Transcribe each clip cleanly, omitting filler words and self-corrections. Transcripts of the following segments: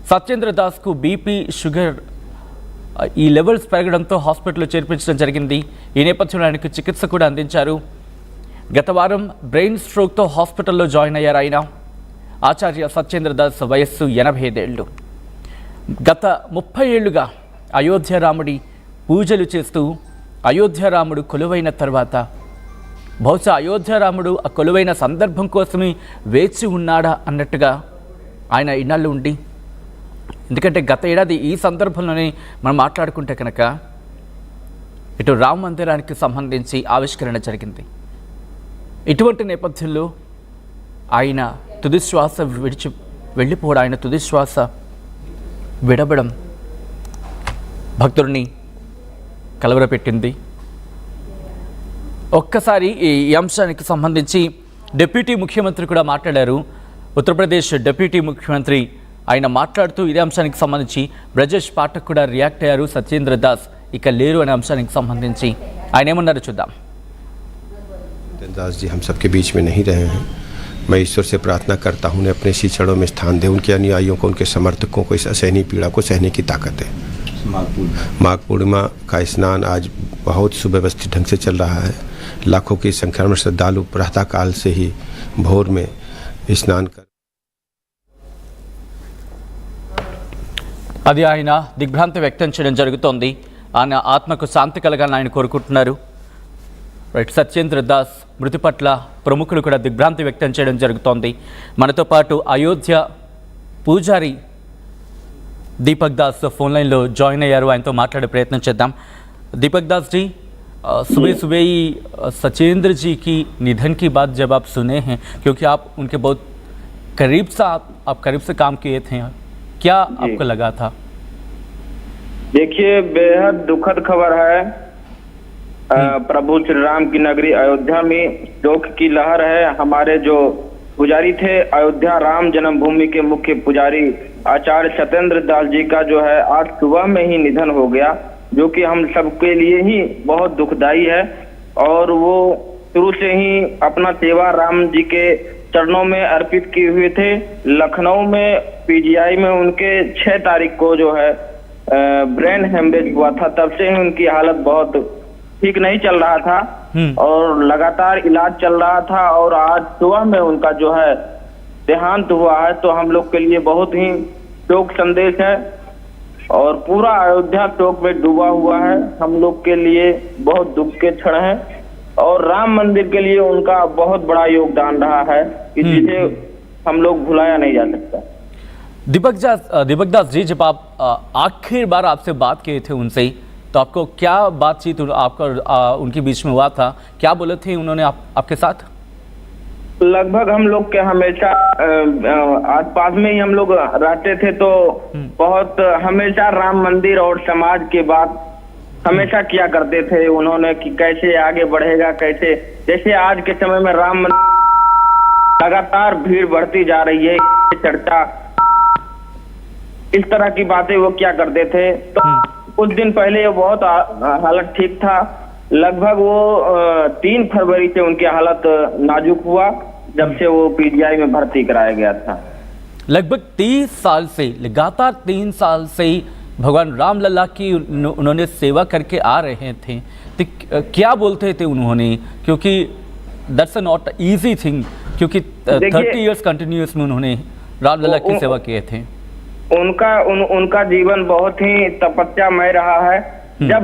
Satyendra దాస్కు BP sugar ఈ levels పెరగడంతో హాస్పిటల్లో చేర్పించడం జరిగింది. ఈ నేపథ్యంలో ఆయనకు చికిత్స కూడా అందించారు. గత వారం బ్రెయిన్ స్ట్రోక్తో హాస్పిటల్లో జాయిన్ అయ్యారు ఆయన. ఆచార్య సత్యేంద్ర దాస్ వయస్సు 85 ఏళ్ళు. గత 30 ఏళ్లుగా అయోధ్య రాముడి పూజలు చేస్తూ అయోధ్య రాముడు కొలువైన తర్వాత బహుశా అయోధ్య రాముడు ఆ కొలువైన సందర్భం కోసమే వేచి ఉన్నాడా అన్నట్టుగా ఆయన ఇన్నాళ్ళు ఉండి, ఎందుకంటే గత ఏడాది ఈ సందర్భంలోనే మనం మాట్లాడుకుంటే కనుక ఇటు రామ మందిరానికి సంబంధించి ఆవిష్కరణ జరిగింది. ఇటువంటి నేపథ్యంలో ఆయన తుదిశ్వాస వెళ్ళిపోవడం, ఆయన తుదిశ్వాస విడవడం భక్తుడిని కలవరపెట్టింది. ఒక్కసారి ఈ అంశానికి సంబంధించి డిప్యూటీ ముఖ్యమంత్రి కూడా మాట్లాడారు. ఉత్తరప్రదేశ్ డిప్యూటీ ముఖ్యమంత్రి ఆయన మాట్లాడుతూ ఇదే అంశానికి సంబంధించి బ్రజేష్ పాఠక్ కూడా రియాక్ట్ అయ్యారు. సత్యేంద్ర దాస్ ఇక లేరు అనే అంశానికి సంబంధించి ఆయన ఏమన్నారో చూద్దాం. दास जी हम सबके बीच में नहीं रहे हैं. मैं ईश्वर से प्रार्थना करता हूँ उन्हें अपने सी चरणों में स्थान दे. उनके अनुयायियों को, उनके समर्थकों को इस असहनीय पीड़ा को सहने की ताकत है. माघ पूर्णिमा का स्नान आज बहुत सुव्यवस्थित ढंग से चल रहा है. लाखों की संख्या में श्रद्धालु प्रातःकाल से ही भोर में स्नान कर అది ఆయన దిగ్భ్రాంతి వ్యక్తం చేయడం జరుగుతోంది. ఆయన ఆత్మకు శాంతి కలగాలని ఆయన కోరుకుంటున్నారు. రైట్, సత్యేంద్ర దాస్ మృతి పట్ల ప్రముఖులు కూడా దిగ్భ్రాంతి వ్యక్తం చేయడం జరుగుతోంది. మనతో పాటు అయోధ్య పూజారి दीपक दास फोन लाइन लो जॉइन अయ్యారు. ఆయనతో మాట్లాడే ప్రయత్నం చేద్దాం. दीपक दास जी, सुबह सुबह ही सत्येंद्र जी की निधन की बात जब आप सुने हैं, क्योंकि आप उनके बहुत करीब से आप करीब से काम किए थे, क्या आपको लगा था? देखिए, बेहद दुखद खबर है. प्रभु श्री राम की नगरी अयोध्या में शोक की लहर है. हमारे जो पुजारी थे, अयोध्या राम जन्मभूमि के मुख्य पुजारी आचार्य सत्येंद्र दास जी का जो है आज सुबह में ही निधन हो गया, जो कि हम सबके लिए ही बहुत दुखदाई है. और वो शुरू से ही अपना सेवा राम जी के चरणों में अर्पित किए हुए थे. लखनऊ में पीजीआई में उनके 6 तारीख को जो है ब्रेन हेमरेज हुआ था. तब से ही उनकी हालत बहुत ठीक नहीं चल रहा था और लगातार इलाज चल रहा था. और आज सुबह में उनका जो है देहांत हुआ है. तो हम लोग के लिए बहुत ही शोक संदेश है और पूरा अयोध्या शोक में डूबा हुआ है. हम लोग के लिए बहुत दुख के क्षण है और राम मंदिर के लिए उनका बहुत बड़ा योगदान रहा है, जिसे हम लोग भुलाया नहीं जा सकता. दीपक दास जी, जब आप आखिर बार आपसे बात किए थे उनसे, तो आपको क्या बातचीत आपका उनके बीच में हुआ था? क्या बोले थे उन्होंने आपके साथ? लगभग हम लोग के हमेशा आस पास में ही हम लोग रहते थे, तो बहुत हमेशा राम मंदिर और समाज के बात हमेशा किया करते थे उन्होंने कि कैसे आगे बढ़ेगा, कैसे. जैसे आज के समय में राम मंदिर लगातार भीड़ बढ़ती जा रही है, चर्चा, इस तरह की बातें वो क्या करते थे. तो कुछ दिन पहले बहुत हालत ठीक था. लगभग वो 3 फरवरी से उनकी हालत नाजुक हुआ, जब से वो पीजीआई में भर्ती कराया गया था. लगभग 30 साल से, लगातार 3 साल से भगवान राम लल्ला की उन्होंने सेवा करके आ रहे थे. तो क्या बोलते थे उन्होंने, क्योंकि दैट्स नॉट इजी थिंग, क्योंकि 30 इयर्स कंटिन्यूस में उन्होंने राम लल्ला की सेवा किए थे. उनका जीवन बहुत ही तपस्यामय रहा है. जब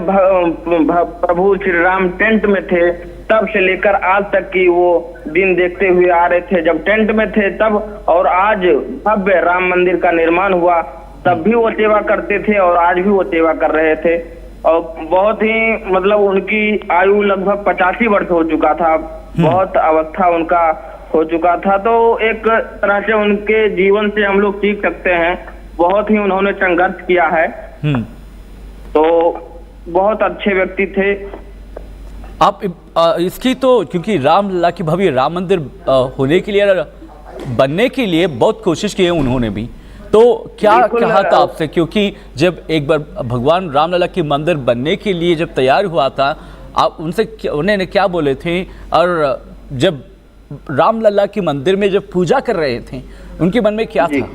प्रभु श्री राम टेंट में थे तब से लेकर आज तक की वो दिन देखते हुए आ रहे थे. जब टेंट में थे तब, और आज भव्य राम मंदिर का निर्माण हुआ तब भी वो सेवा करते थे और आज भी वो सेवा कर रहे थे. और बहुत ही मतलब उनकी आयु लगभग 85 वर्ष हो चुका था. बहुत अवस्था उनका हो चुका था. तो एक तरह से उनके जीवन से हम लोग सीख सकते हैं. बहुत ही उन्होंने संघर्ष किया है. तो बहुत अच्छे व्यक्ति थे. आप इसकी तो, क्योंकि राम लल्ला की भव्य राम मंदिर होने के लिए, बनने के लिए बहुत कोशिश की है उन्होंने भी, तो क्या कहा था आपसे? क्योंकि जब एक बार भगवान राम लल्ला की मंदिर बनने के लिए जब तैयार हुआ था, आप उनसे उन्होंने क्या बोले थे? और जब राम लल्ला की मंदिर में जब पूजा कर रहे थे, उनके मन में क्या था?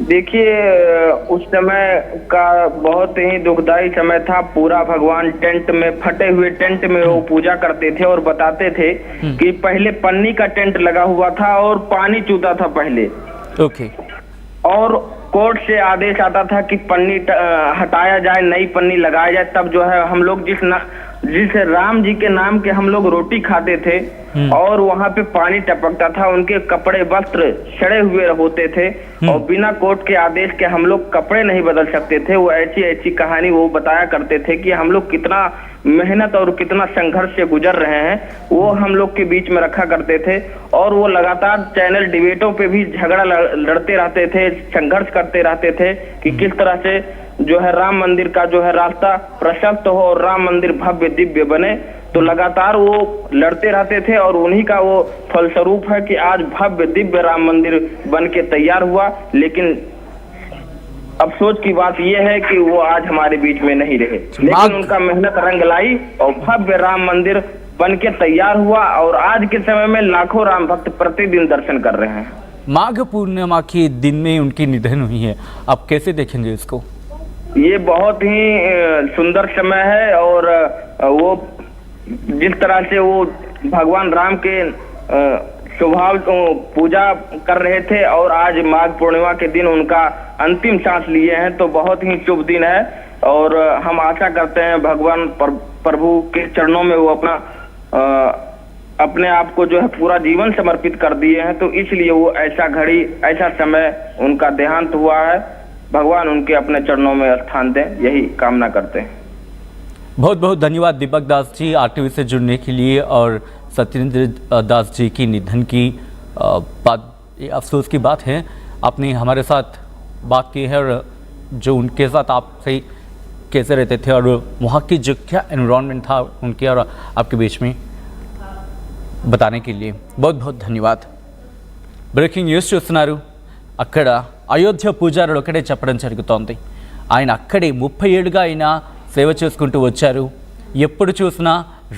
देखिए, उस समय का बहुत ही दुखदाई समय था। पूरा भगवान टेंट में, फटे हुए टेंट में वो पूजा करते थे और बताते थे कि पहले पन्नी का टेंट लगा हुआ था और पानी चूता था पहले, ओके। और कोर्ट से आदेश आता था कि पन्नी हटाया जाए, नई पन्नी लगाया जाए। तब जो है हम लोग जिस राम जी के नाम के हम लोग रोटी खाते थे और वहाँ पे पानी टपकता था, उनके कपड़े वस्त्र सड़े हुए होते थे और बिना कोर्ट के आदेश के हम लोग कपड़े नहीं बदल सकते थे। वो ऐसी ऐसी कहानी वो बताया करते थे कि हम लोग कितना मेहनत और कितना संघर्ष से गुजर रहे हैं, वो हम लोग के बीच में रखा करते थे। और वो लगातार चैनल डिबेटों पे भी झगड़ा लड़ते रहते थे, संघर्ष करते रहते थे कि किस तरह से जो है राम मंदिर का जो है रास्ता प्रशस्त हो और राम मंदिर भव्य दिव्य बने। तो लगातार वो लड़ते रहते थे और उन्हीं का वो फलस्वरूप है कि आज भव्य दिव्य राम मंदिर बन के तैयार हुआ। लेकिन अफसोस की बात यह है कि वो आज हमारे बीच में नहीं रहे, लेकिन उनका मेहनत रंग लाई और भव्य राम मंदिर बन के तैयार हुआ और आज के समय में लाखों राम भक्त प्रतिदिन दर्शन कर रहे हैं। माघ पूर्णिमा के दिन में उनकी निधन हुई है, आप कैसे देखेंगे इसको? ये बहुत ही सुंदर समय है और वो जिस तरह से वो भगवान राम के स्वभाव पूजा कर रहे थे और आज माघ पूर्णिमा के दिन उनका अंतिम सांस लिए हैं, तो बहुत ही शुभ दिन है। और हम आशा करते हैं भगवान प्रभु के चरणों में वो अपने आप को जो है पूरा जीवन समर्पित कर दिए हैं, तो इसलिए वो ऐसा घड़ी, ऐसा समय उनका देहांत हुआ है। भगवान उनके अपने चरणों में स्थान दें, यही कामना करते हैं। बहुत बहुत धन्यवाद दीपक दास जी आरटीवी से जुड़ने के लिए। और सत्येंद्र दास जी की निधन की बात, अफसोस की बात है, आपने हमारे साथ बात की है और जो उनके साथ आप सही कैसे रहते थे और वहाँ की जो क्या एनवायरनमेंट था उनके और आपके बीच में बताने के लिए बहुत बहुत धन्यवाद। బ్రేకింగ్ న్యూస్ చూస్తున్నారు। అక్కడ అయోధ్య పూజారులు ఒకటే చెప్పడం జరుగుతోంది, ఆయన అక్కడే 30 ఏళ్ళుగా ఆయన సేవ చేసుకుంటూ వచ్చారు। ఎప్పుడు చూసినా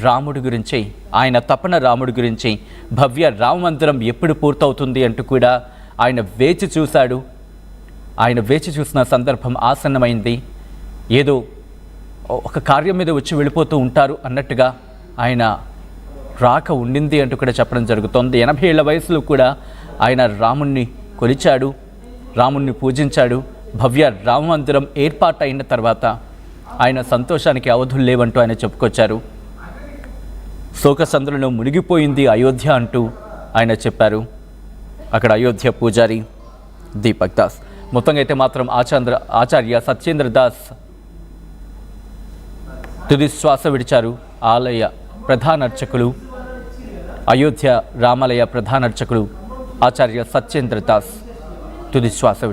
రాముడి గురించి, ఆయన తపన రాముడి గురించి, భవ్య రామ మందిరం ఎప్పుడు పూర్తవుతుంది అంటూ కూడా ఆయన వేచి చూశాడు। ఆయన వేచి చూసిన సందర్భం ఆసన్నమైంది। ఏదో ఒక కార్యం మీద వచ్చి వెళ్ళిపోతూ ఉంటారు అన్నట్టుగా ఆయన రాక ఉండింది అంటూ కూడా చెప్పడం జరుగుతోంది। 80 ఏళ్ల వయసులో కూడా ఆయన రాముణ్ణి కొలిచాడు, రాముణ్ణి పూజించాడు। భవ్య రామ మందిరం ఏర్పాటైన తర్వాత ఆయన సంతోషానికి అవధులు లేవంటూ ఆయన చెప్పుకొచ్చారు। శోకసంద్రంలో మునిగిపోయింది అయోధ్య అంటూ ఆయన చెప్పారు అక్కడ అయోధ్య పూజారి దీపక్ దాస్। మొత్తంగా అయితే మాత్రం ఆచార్య సత్యేంద్ర దాస్ తుది శ్వాస విడిచారు। ఆలయ ప్రధాన అర్చకులు, అయోధ్య రామాలయ ప్రధాన అర్చకులు ఆచార్య సత్యేంద్ర దాస్ తుది శ్వాస